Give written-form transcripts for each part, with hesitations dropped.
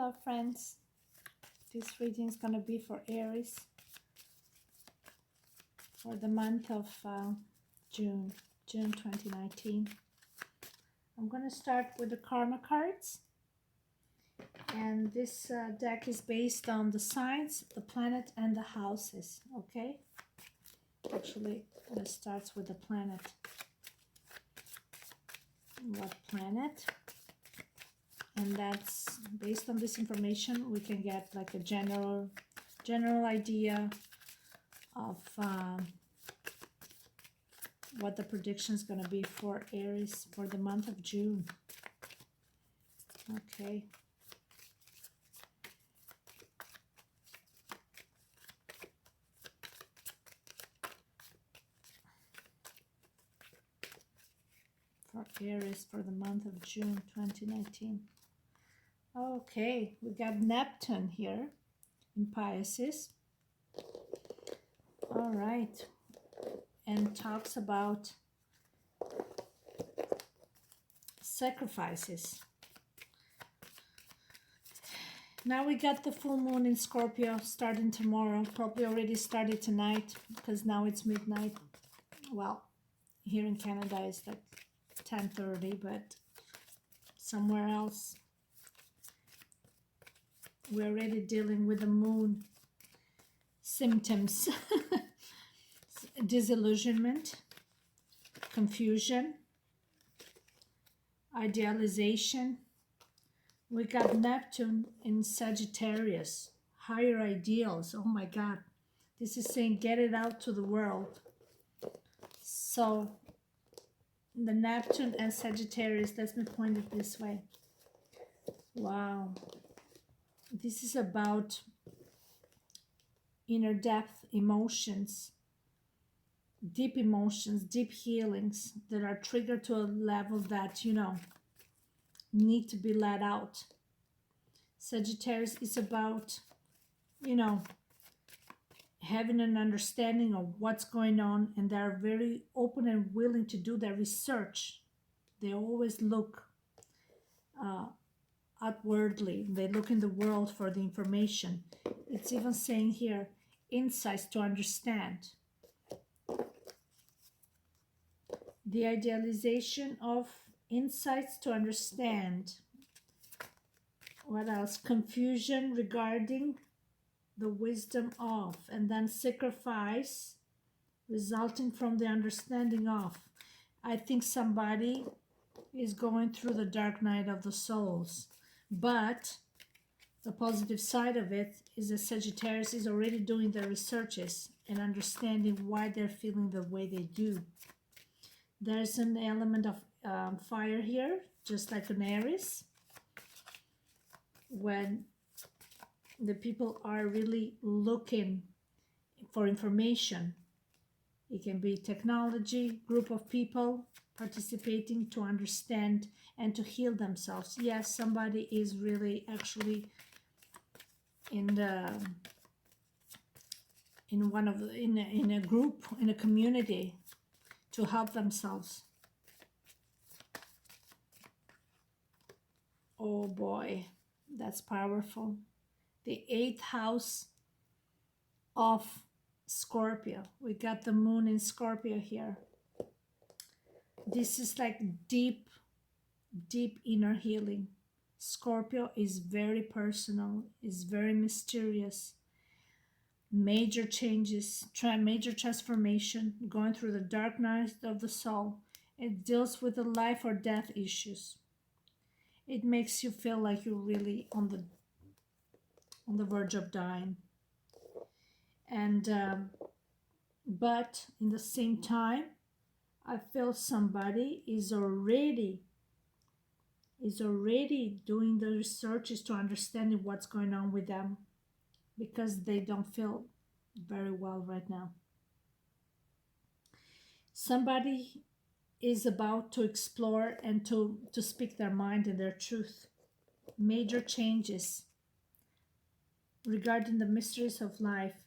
Hello friends, this reading is going to be for Aries for the month of June 2019. I'm going to start with the karma cards, and this deck is based on the signs, the planet, and the houses. Okay, actually it starts with the planet. What planet? And that's based on this information we can get like a general idea of what the prediction is going to be for Aries for the month of June. Okay. For Aries for the month of June 2019. Okay, we got Neptune here in Pisces. All right, and talks about sacrifices. Now we got the full moon in Scorpio starting tomorrow. Probably already started tonight because now it's midnight. Well, here in Canada it's like 10:30, but somewhere else we're already dealing with the moon symptoms. Disillusionment, confusion, idealization. We got Neptune in Sagittarius, higher ideals. Oh my God, this is saying get it out to the world. So the Neptune and Sagittarius, let me point it this way. Wow, this is about inner depth emotions, deep healings that are triggered to a level that, you know, need to be let out. Sagittarius is about, you know, having an understanding of what's going on, and they're very open and willing to do their research. They always look outwardly. They look in the world for the information. It's even saying here, insights to understand. The idealization of insights to understand. What else? Confusion regarding the wisdom of, and then sacrifice resulting from the understanding of. I think somebody is going through the dark night of the souls, but the positive side of it is that Sagittarius is already doing their researches and understanding why they're feeling the way they do. There's an element of fire here, just like an Aries. When the people are really looking for information, it can be technology, group of people participating to understand and to heal themselves. Yes, somebody is really actually in a group, in a community, to help themselves. Oh boy, that's powerful. The 8th house of Scorpio. We got the moon in Scorpio here. This is like deep inner healing. Scorpio is very personal, is very mysterious. Major changes, major transformation, going through the dark night of the soul. It deals with the life or death issues. It makes you feel like you're really on the verge of dying. And but in the same time, I feel somebody is already doing the researches to understanding what's going on with them, because they don't feel very well right now. Somebody is about to explore and to speak their mind and their truth. Major changes regarding the mysteries of life.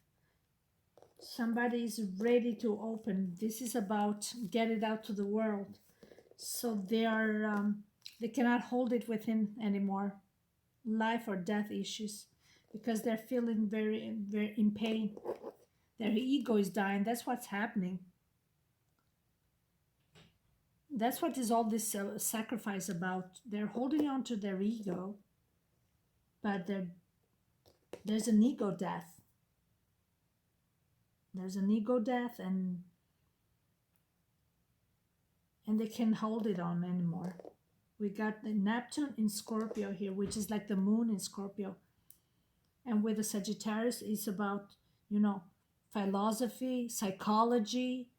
Somebody is ready to open. This is about get it out to the world. So they cannot hold it within anymore. life or death issues, because they're feeling very, very in pain. Their ego is dying. That's what's happening. That's what is all this sacrifice about. They're holding on to their ego, but there's an ego death. There's an ego death, and they can't hold it on anymore. We got the Neptune in Scorpio here, which is like the moon in Scorpio. And with the Sagittarius, it's about, philosophy, psychology,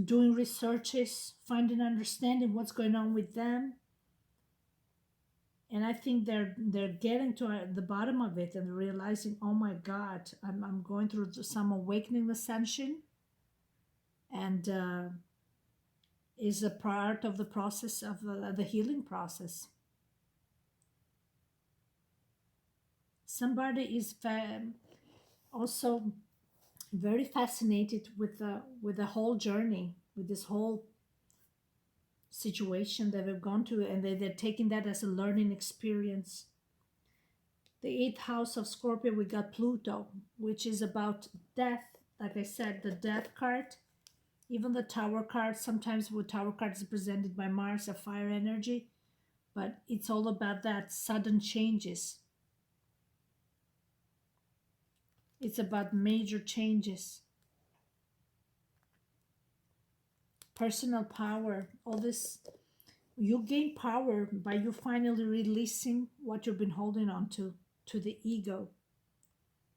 doing researches, finding understanding what's going on with them. And I think they're getting to the bottom of it and realizing, oh my God, I'm going through some awakening ascension, and is a part of the process of the healing process. Somebody is also very fascinated with the whole journey, with this whole situation that they've gone to, and they're taking that as a learning experience. The eighth house of Scorpio, we got Pluto, which is about death. Like I said, the death card, even the Tower card. Sometimes with Tower cards presented by Mars, a fire energy, but it's all about that sudden changes. It's about major changes. Personal power, all this, you gain power by you finally releasing what you've been holding on to the ego.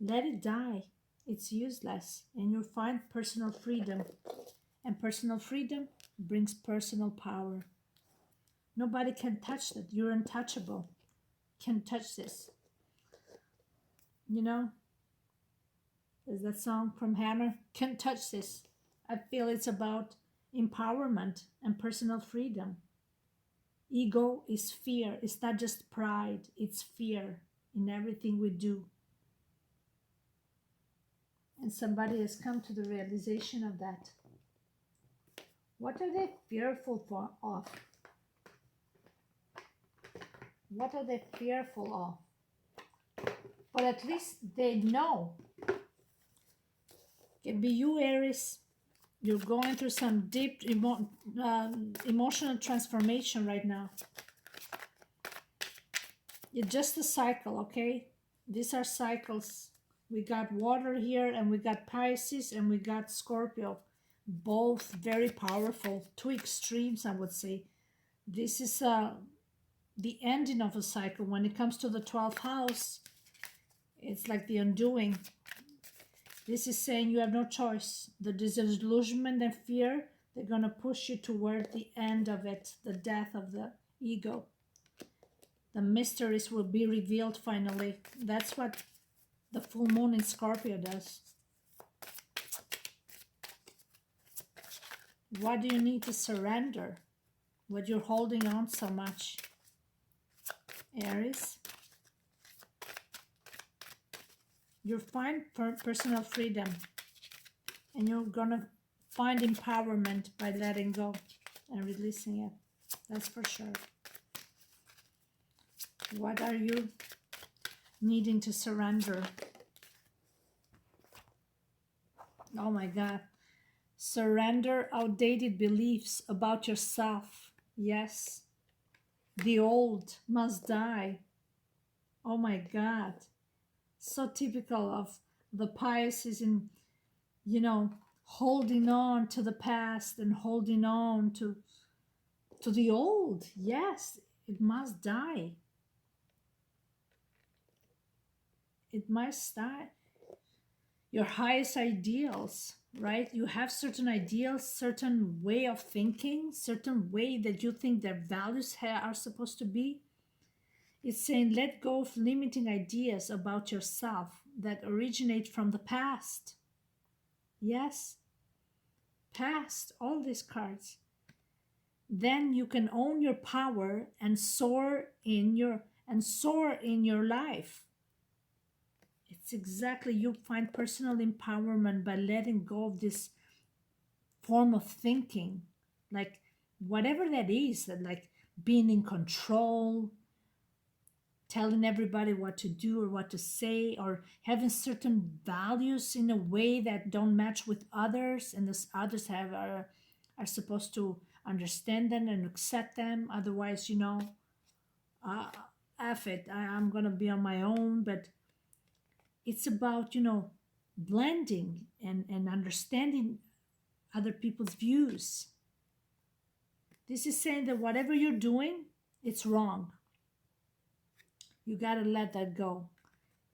Let it die. It's useless, and you'll find personal freedom. And personal freedom brings personal power. Nobody can touch that. You're untouchable. Can't touch this. There's that song from Hammer, Can't Touch This. I feel it's about empowerment and personal freedom. Ego is fear. It's not just pride, it's fear in everything we do. And somebody has come to the realization of that. What are they fearful of? What are they fearful of? But at least they know. Can be you, Aries. You're going through some deep emotional transformation right now. It's just a cycle, okay? These are cycles. We got water here, and we got Pisces, and we got Scorpio. Both very powerful, two extremes, I would say. This is the ending of a cycle. When it comes to the 12th house, it's like the undoing. This is saying you have no choice. The disillusionment and fear, they're going to push you toward the end of it, the death of the ego. The mysteries will be revealed finally. That's what the full moon in Scorpio does. What do you need to surrender? What you're holding on so much? Aries. You'll find personal freedom, and you're gonna find empowerment by letting go and releasing it. That's for sure. What are you needing to surrender? Oh my God. Surrender outdated beliefs about yourself. Yes. The old must die. Oh my God. So typical of the Pisces in, holding on to the past and holding on to the old. Yes, it must die. It must die. Your highest ideals, right? You have certain ideals, certain way of thinking, certain way that you think their values are supposed to be. It's saying let go of limiting ideas about yourself that originate from the past. Yes, past, all these cards. Then you can own your power and soar in your life. It's exactly, you find personal empowerment by letting go of this form of thinking, like whatever that is, like being in control, telling everybody what to do or what to say, or having certain values in a way that don't match with others, and the others are supposed to understand them and accept them. Otherwise, uh, F it, I'm gonna be on my own. But it's about, blending and understanding other people's views. This is saying that whatever you're doing, it's wrong. You got to let that go.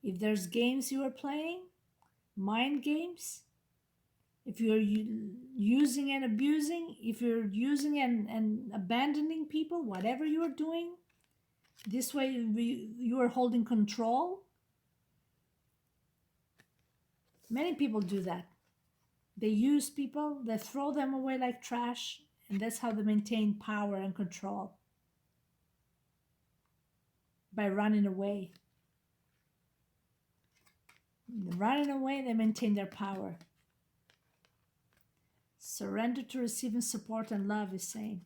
If there's games you are playing, mind games, if you're using and abusing, if you're using and abandoning people, whatever you are doing, this way you are holding control. Many people do that. They use people, they throw them away like trash, and that's how they maintain power and control. By running away. Running away, they maintain their power. Surrender to receiving support and love, is saying.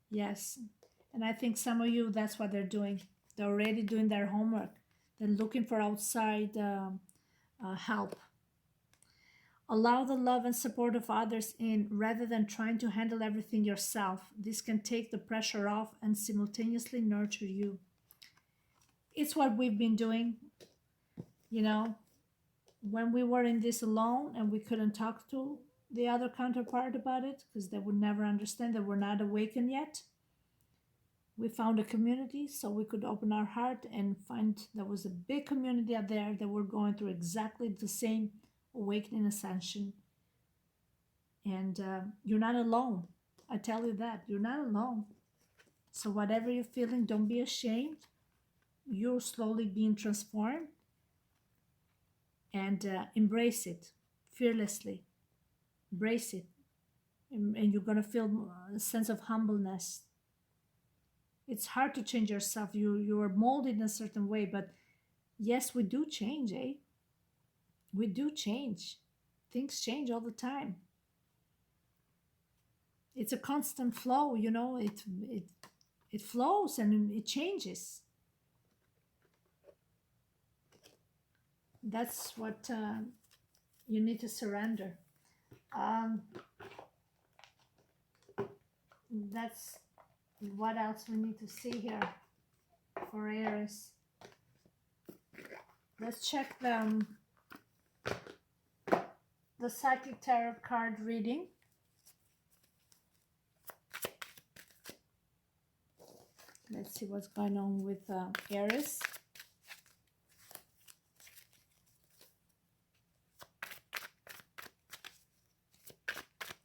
Yes. And I think some of you, that's what they're doing. They're already doing their homework. They're looking for outside help. Allow the love and support of others in rather than trying to handle everything yourself. This can take the pressure off and simultaneously nurture you. It's what we've been doing, when we were in this alone and we couldn't talk to the other counterpart about it because they would never understand, they were not awakened yet. We found a community so we could open our heart and find there was a big community out there that were going through exactly the same awakening ascension. And you're not alone. I tell you that. You're not alone. So whatever you're feeling, don't be ashamed. You're slowly being transformed. And embrace it fearlessly. Embrace it. And you're going to feel a sense of humbleness. It's hard to change yourself. You are molded in a certain way, but yes, we do change, eh? We do change. Things change all the time. It's a constant flow, it flows and it changes. That's what you need to surrender. That's what else we need to see here for Aries. Let's check the Psychic Tarot card reading. Let's see what's going on with Aries.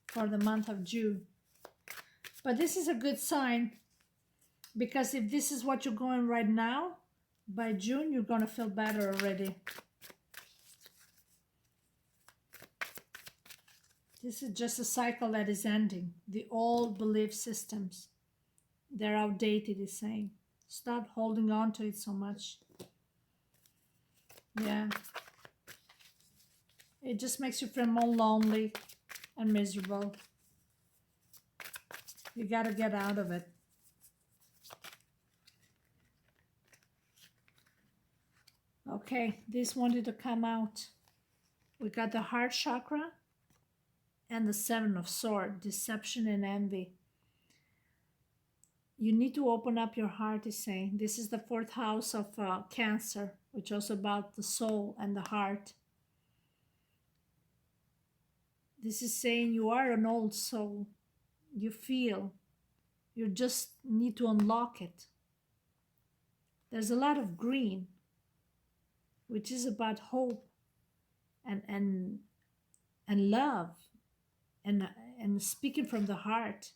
For the month of June. But this is a good sign, because if this is what you're going right now, by June you're going to feel better already. This is just a cycle that is ending. The old belief systems, they're outdated, is saying. Stop holding on to it so much. Yeah. It just makes you feel more lonely and miserable. You got to get out of it. Okay, this wanted to come out. We got the heart chakra and the Seven of Swords, deception and envy. You need to open up your heart, is saying. This is the fourth house of Cancer, which is also about the soul and the heart. This is saying you are an old soul. You feel. You just need to unlock it. There's a lot of green, which is about hope and love and speaking from the heart.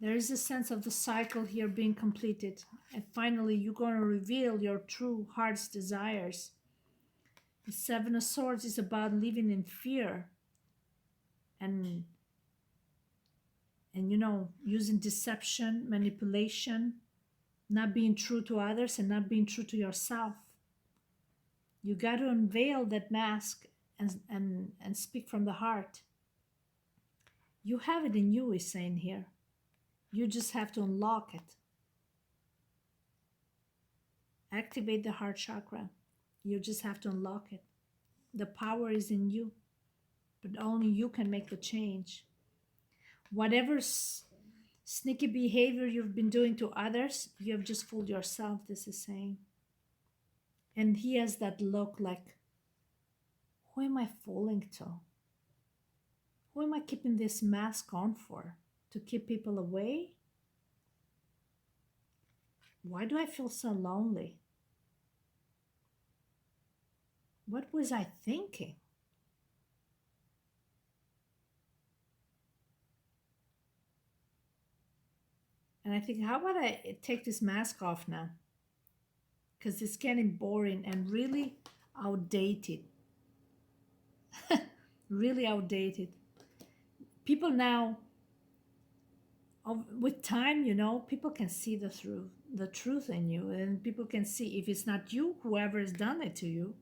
There is a sense of the cycle here being completed, and finally you're going to reveal your true heart's desires. The Seven of Swords is about living in fear and using deception, manipulation, not being true to others and not being true to yourself. You got to unveil that mask and speak from the heart. You have it in you, is saying here. You just have to unlock it. Activate the heart chakra. You just have to unlock it. The power is in you, but only you can make the change. Whatever sneaky behavior you've been doing to others, you have just fooled yourself, this is saying. And he has that look like, who am I fooling to? Who am I keeping this mask on for? To keep people away? Why do I feel so lonely? What was I thinking? And I think, how about I take this mask off now? Because it's getting boring and really outdated. Really outdated. People now, with time, you know, people can see the truth in you, and people can see if it's not you, whoever has done it to you.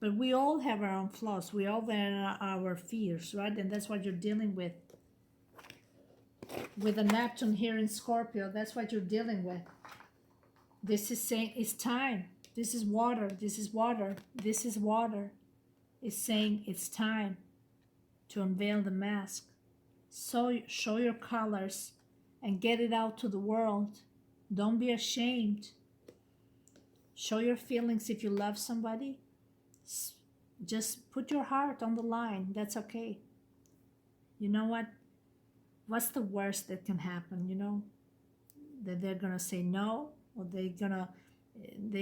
But we all have our own flaws. We all have our fears, right? And that's what you're dealing with. With the Neptune here in Scorpio, that's what you're dealing with. This is saying it's time. This is water. This is water. This is water. It's saying it's time to unveil the mask. So show your colors and get it out to the world. Don't be ashamed. Show your feelings if you love somebody. Just put your heart on the line. That's okay. You know what? What's the worst that can happen, you know? That they're gonna say no, or they're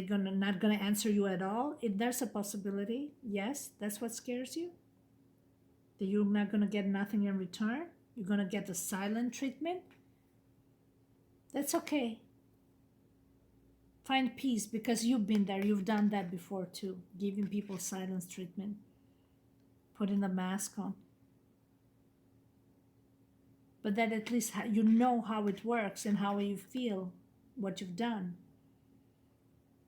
not gonna answer you at all. If there's a possibility, yes, that's what scares you. That you're not gonna get nothing in return. You're gonna get the silent treatment. That's okay. Find peace, because you've been there. You've done that before too. Giving people silence treatment. Putting the mask on. But that at least you know how it works and how you feel, what you've done.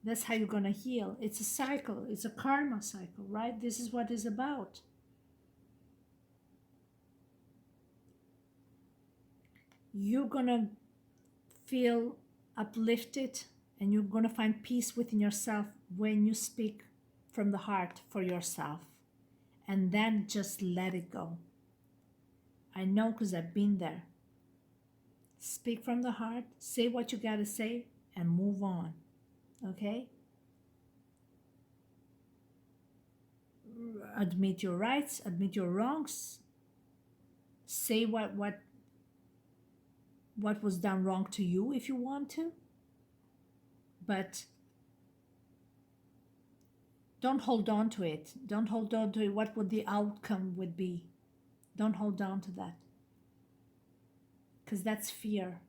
That's how you're going to heal. It's a cycle. It's a karma cycle, right? This is what it's about. You're going to feel uplifted, and you're going to find peace within yourself when you speak from the heart for yourself. And then just let it go. I know, because I've been there. Speak from the heart, say what you got to say, and move on. Okay? Admit your rights, admit your wrongs. Say what was done wrong to you if you want to. But don't hold on to it. Don't hold on to it. What would the outcome would be? Don't hold on to that. Because that's fear.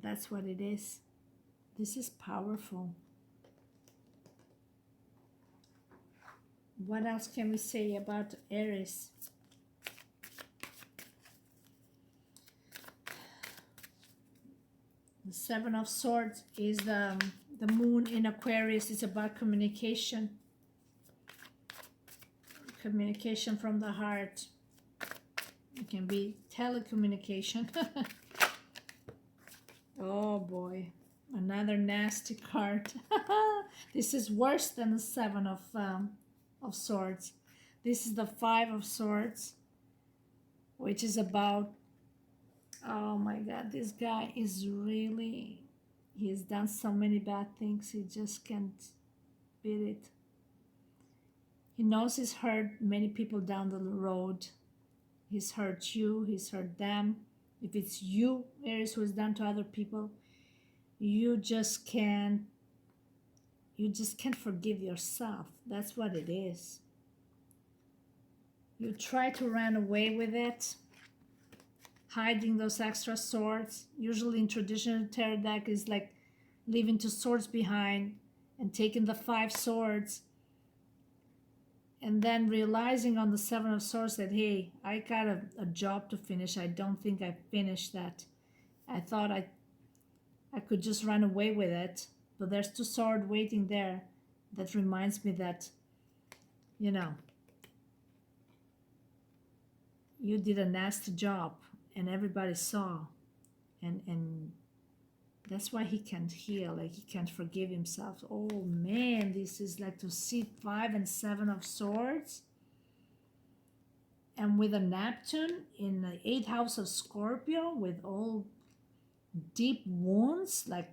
That's what it is. This is powerful. What else can we say about Aries? The Seven of Swords is the moon in Aquarius. It's about communication. Communication from the heart. It can be telecommunication. Oh boy, another nasty card. This is worse than the Seven of Swords. This is the Five of Swords, which is about, oh my God, this guy is really, he's done so many bad things. He just can't beat it. He knows he's hurt many people down the road. He's hurt you, he's hurt them. If it's you, Aries, who is done to other people, you just can't forgive yourself. That's what it is. You try to run away with it, hiding those extra swords. Usually in traditional tarot deck is like leaving 2 swords behind and taking the 5 swords, and then realizing on the 7 of Swords that, hey, I got a job to finish. I don't think I finished that. I thought I could just run away with it, but there's 2 swords waiting there. That reminds me that, you know, you did a nasty job, and everybody saw, and that's why he can't heal, like he can't forgive himself. Oh man, this is like to see 5 and 7 of swords, and with a Neptune in the 8th house of Scorpio, with all deep wounds, like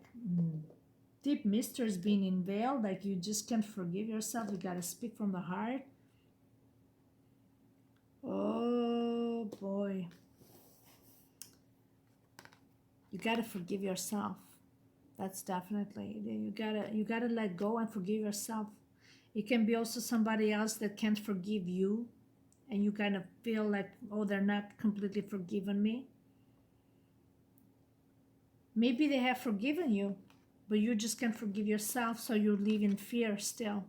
deep mysteries being unveiled, like you just can't forgive yourself. You gotta speak from the heart. Oh boy, you gotta forgive yourself. That's definitely, you gotta let go and forgive yourself. It can be also somebody else that can't forgive you, and you kind of feel like, oh, they're not completely forgiven me. Maybe they have forgiven you, but you just can't forgive yourself, so you live in fear still.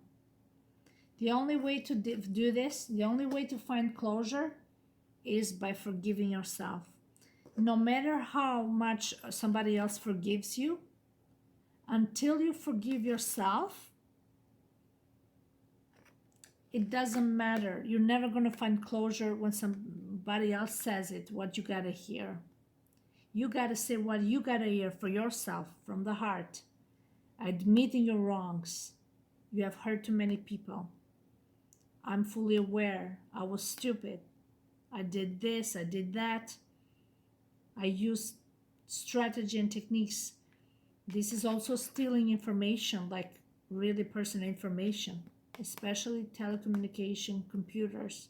The only way to do this, the only way to find closure, is by forgiving yourself. No matter how much somebody else forgives you, until you forgive yourself, it doesn't matter. You're never going to find closure when somebody else says it, what you got to hear. You got to say what you got to hear for yourself from the heart. Admitting your wrongs. You have hurt too many people. I'm fully aware. I was stupid. I did this, I did that. I used strategy and techniques. This is also stealing information, like really personal information, especially telecommunication, computers,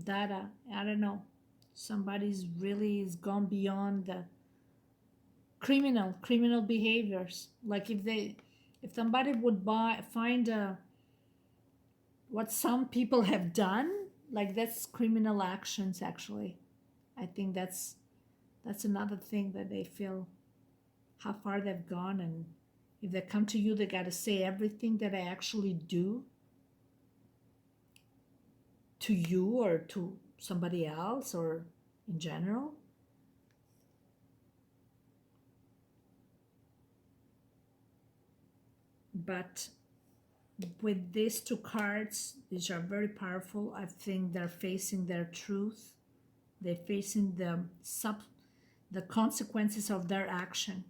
data. I don't know. Somebody's really is gone beyond the criminal behaviors. Like if somebody would find what some people have done, like that's criminal actions actually. I think that's another thing that they feel how far they've gone, and if they come to you, they got to say everything that I actually do to you or to somebody else or in general. But with these 2 cards, which are very powerful, I think they're facing their truth. They're facing the consequences of their action.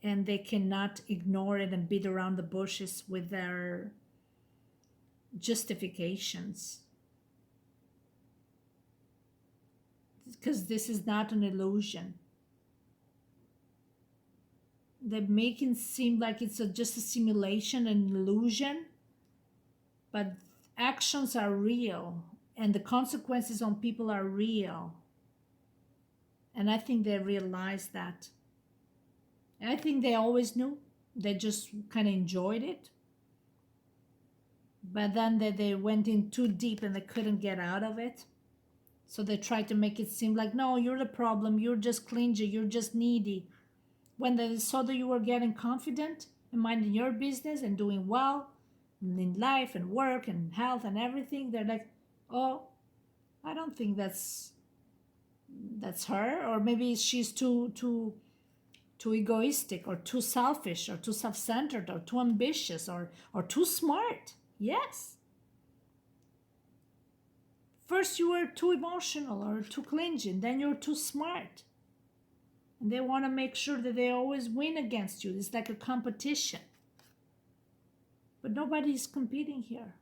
And they cannot ignore it and beat around the bushes with their justifications. Because this is not an illusion. They make it seem like it's just a simulation, an illusion, but actions are real and the consequences on people are real. And I think they realize that. And I think they always knew. They just kind of enjoyed it. But then they went in too deep and they couldn't get out of it. So they tried to make it seem like, no, you're the problem. You're just clingy. You're just needy. When they saw that you were getting confident and minding your business and doing well in life and work and health and everything, they're like, oh, I don't think that's her. Or maybe she's too egoistic or too selfish or too self-centered or too ambitious or too smart. Yes. First you were too emotional or too clingy, and then you're too smart. And they want to make sure that they always win against you. It's like a competition. But nobody's competing here.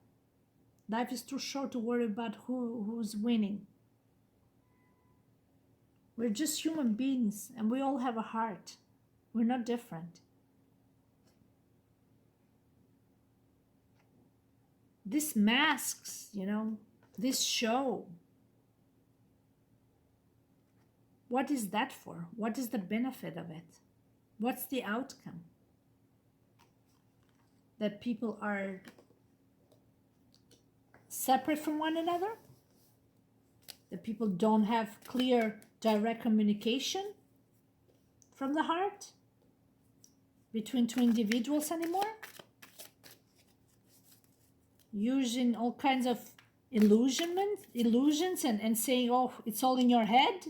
Life is too short to worry about who's winning. We're just human beings, and we all have a heart. We're not different. This masks, this show. What is that for? What is the benefit of it? What's the outcome? That people are separate from one another? That people don't have clear, direct communication from the heart between 2 individuals anymore? Using all kinds of illusions and saying, oh, it's all in your head?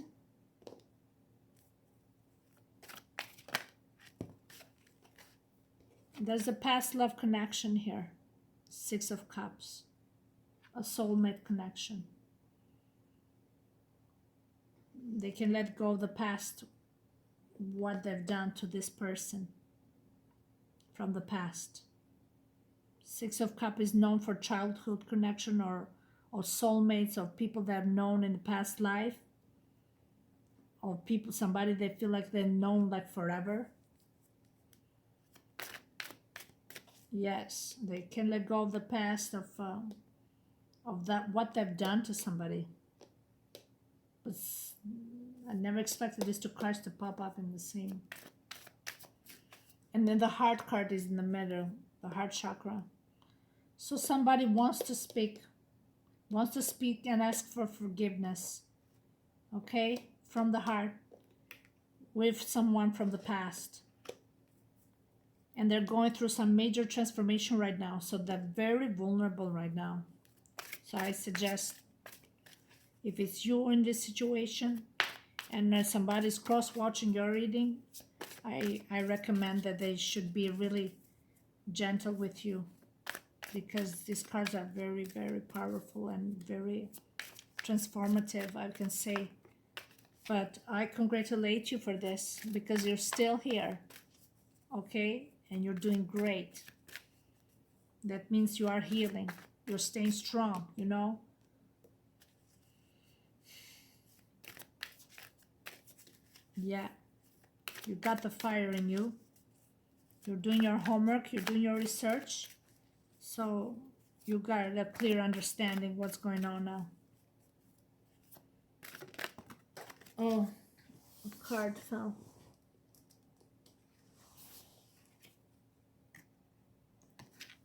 There's a past love connection here. 6 of Cups. A soulmate connection. They can let go of the past, what they've done to this person from the past. Six of Cups is known for childhood connection or soulmates, or people that have known in the past life, or people, somebody they feel like they've known like forever. Yes, they can let go of the past of that, what they've done to somebody. But I never expected this to crash to pop up in the same. And then the heart card is in the middle, the heart chakra. So somebody wants to speak and ask for forgiveness, okay, from the heart, with someone from the past. And they're going through some major transformation right now, so they're very vulnerable right now. So I suggest, if it's you in this situation and somebody's cross-watching your reading, I recommend that they should be really gentle with you, because these cards are very, very powerful and very transformative, I can say. But I congratulate you for this, because you're still here, okay? And you're doing great. That means you are healing. You're staying strong, you know? Yeah. You got the fire in you. You're doing your homework. You're doing your research. So you got a clear understanding what's going on now. Oh, a card fell.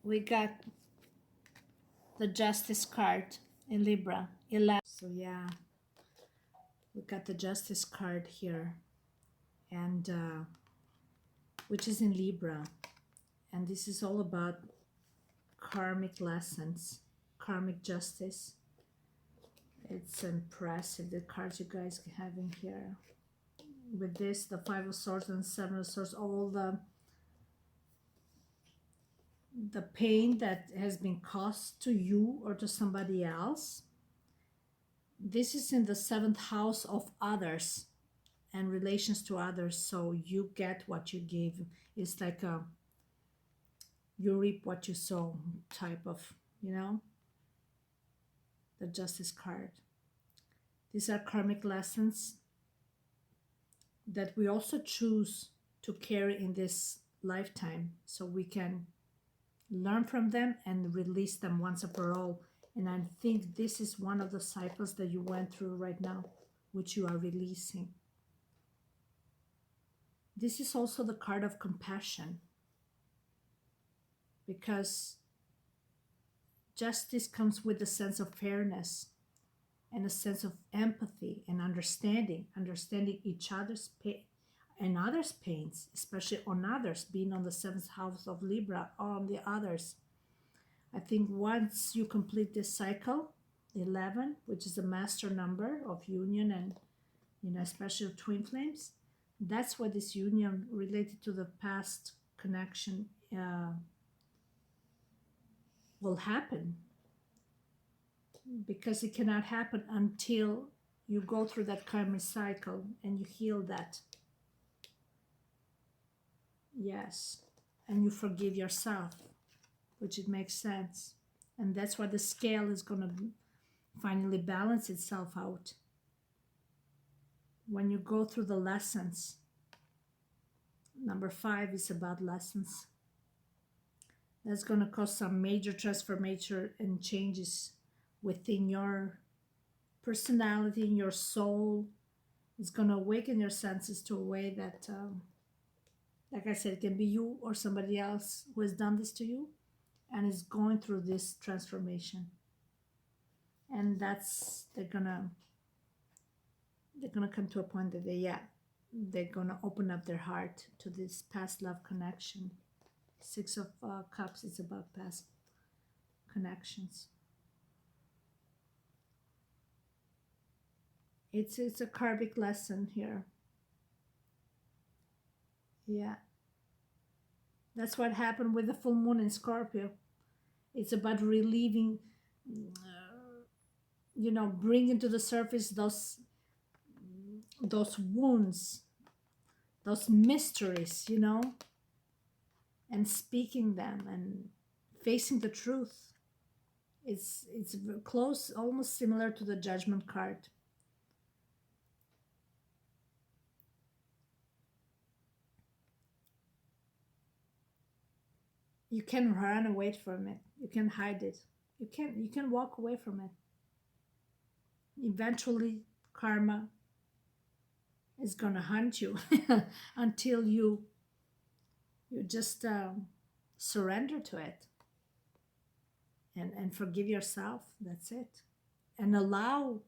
We got the Justice card in Libra, 11. So yeah, we got the Justice card here, and which is in Libra, and this is all about karmic lessons, karmic justice. It's impressive, the cards you guys have in here. With this, the Five of Swords and Seven of Swords, all the pain that has been caused to you or to somebody else. This is in the 7th house of others and relations to others, so you get what you give. It's like you reap what you sow type of, you know, the Justice card. These are karmic lessons that we also choose to carry in this lifetime, so we can learn from them and release them once and for all. And I think this is one of the cycles that you went through right now, which you are releasing. This is also the card of compassion, because justice comes with a sense of fairness and a sense of empathy and understanding each other's pain and others' pains, especially on others, being on the 7th house of Libra, on the others. I think once you complete this cycle, 11, which is a master number of union and, you know, especially twin flames, that's where this union related to the past connection will happen, because it cannot happen until you go through that karmic cycle and you heal that. Yes, and you forgive yourself, which it makes sense. And that's why the scale is going to finally balance itself out. When you go through the lessons, number 5 is about lessons. That's going to cause some major transformation and changes within your personality, in your soul. It's going to awaken your senses to a way that, like I said, it can be you or somebody else who has done this to you and is going through this transformation. And that's, they're gonna come to a point that they're gonna open up their heart to this past love connection. 6 of Cups is about past connections. It's a karmic lesson here. Yeah. That's what happened with the full moon in Scorpio. It's about relieving, you know, bringing to the surface those those wounds, those mysteries, you know, and speaking them and facing the truth. It's close, almost similar to the Judgment card. You can run away from it. You can hide it. You can walk away from it. Eventually, karma is gonna hunt you until you just surrender to it and forgive yourself. That's it, and allow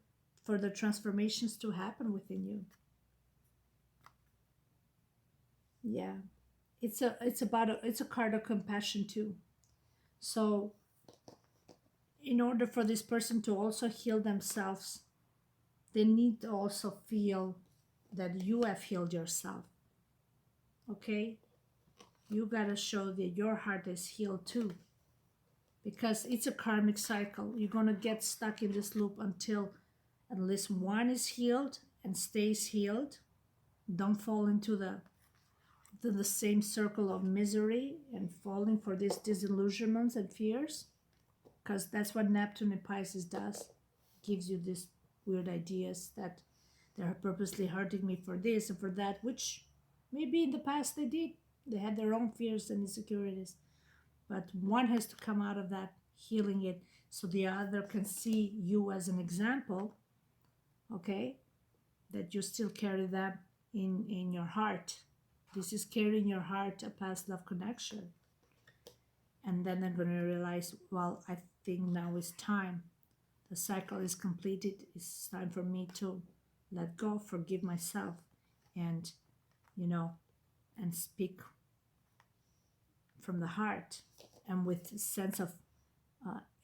for the transformations to happen within you. Yeah, it's a card of compassion too. So in order for this person to also heal themselves, they need to also feel that you have healed yourself. Okay, you gotta show that your heart is healed too, because it's a karmic cycle. You're gonna get stuck in this loop until at least one is healed and stays healed. Don't fall into the same circle of misery and falling for these disillusionments and fears, because that's what Neptune in Pisces does. Gives you these weird ideas that they're purposely hurting me for this and for that, which maybe in the past they did. They had their own fears and insecurities, but one has to come out of that, healing it, so the other can see you as an example, okay, that you still carry that in your heart. This is carrying your heart a past love connection. And then they're going to realize, well, I think now is time. The cycle is completed. It's time for me to let go, forgive myself, and, you know, and speak from the heart and with a sense of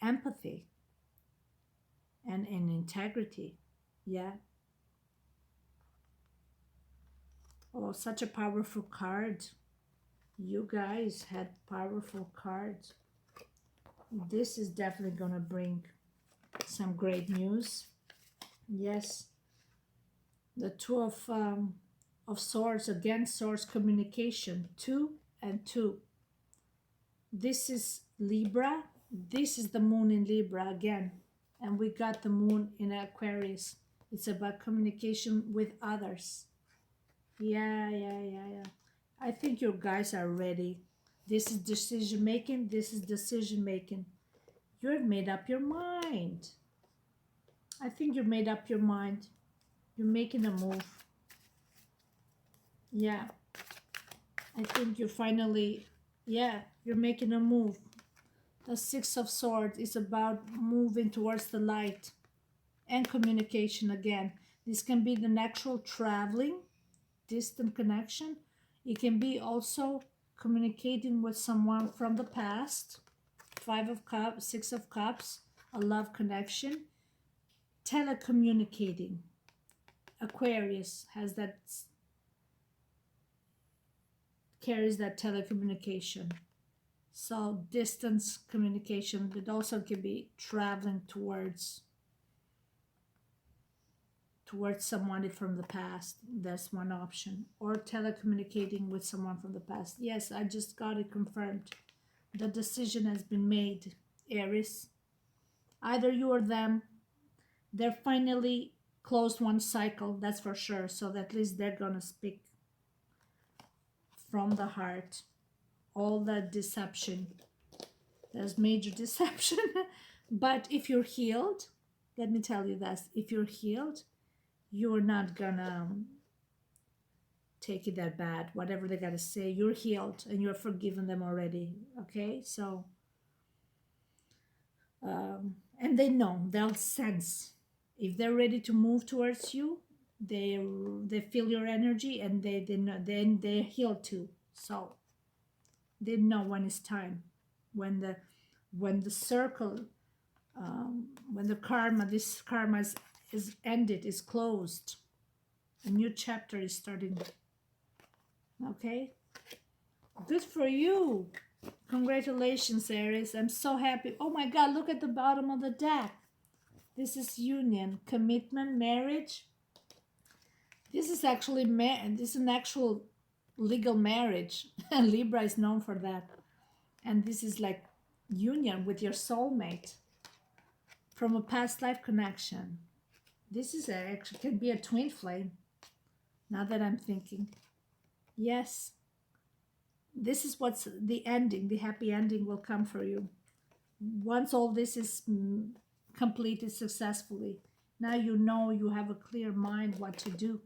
empathy and integrity. Yeah. Oh, such a powerful card. You guys had powerful cards. This is definitely going to bring some great news. Yes. The Two of Swords, again, Swords communication. 2 and 2. This is Libra. This is the moon in Libra again. And we got the moon in Aquarius. It's about communication with others. Yeah. I think you guys are ready. This is decision making. This is decision making. You have made up your mind. I think you made up your mind. You're making a move. Yeah. I think you're finally, yeah, you're making a move. The Six of Swords is about moving towards the light and communication again. This can be the natural traveling, distant connection. It can be also communicating with someone from the past. 5 of Cups, 6 of Cups, a love connection. Telecommunicating. Aquarius has that, carries that telecommunication. So distance communication, but also can be traveling towards someone from the past. That's one option. Or telecommunicating with someone from the past. Yes, I just got it confirmed. The decision has been made, Aries. Either you or them. They're finally closed one cycle, that's for sure. So at least they're gonna speak from the heart. All that deception, there's major deception. But if you're healed, let me tell you this, if you're healed, you're not gonna take it that bad. Whatever they gotta say, you're healed and you're forgiven them already. Okay, so and they know, they'll sense if they're ready to move towards you. They feel your energy, and they know, then they're healed too. So they know when it's time, when the circle, when the karma, this karma is ended, is closed, a new chapter is starting. Okay, good for you. Congratulations, Aries. I'm so happy. Oh my God, look at the bottom of the deck. This is union, commitment, marriage. This is actually this is an actual legal marriage. And Libra is known for that. And this is like union with your soulmate from a past life connection. This is actually could be a twin flame. Now that I'm thinking, yes, this is what's the ending. The happy ending will come for you once all this is completed successfully. Now you know, you have a clear mind what to do.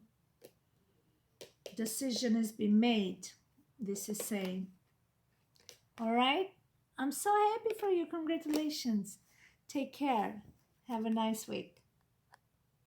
Decision has been made. This is saying. All right. I'm so happy for you. Congratulations. Take care. Have a nice week.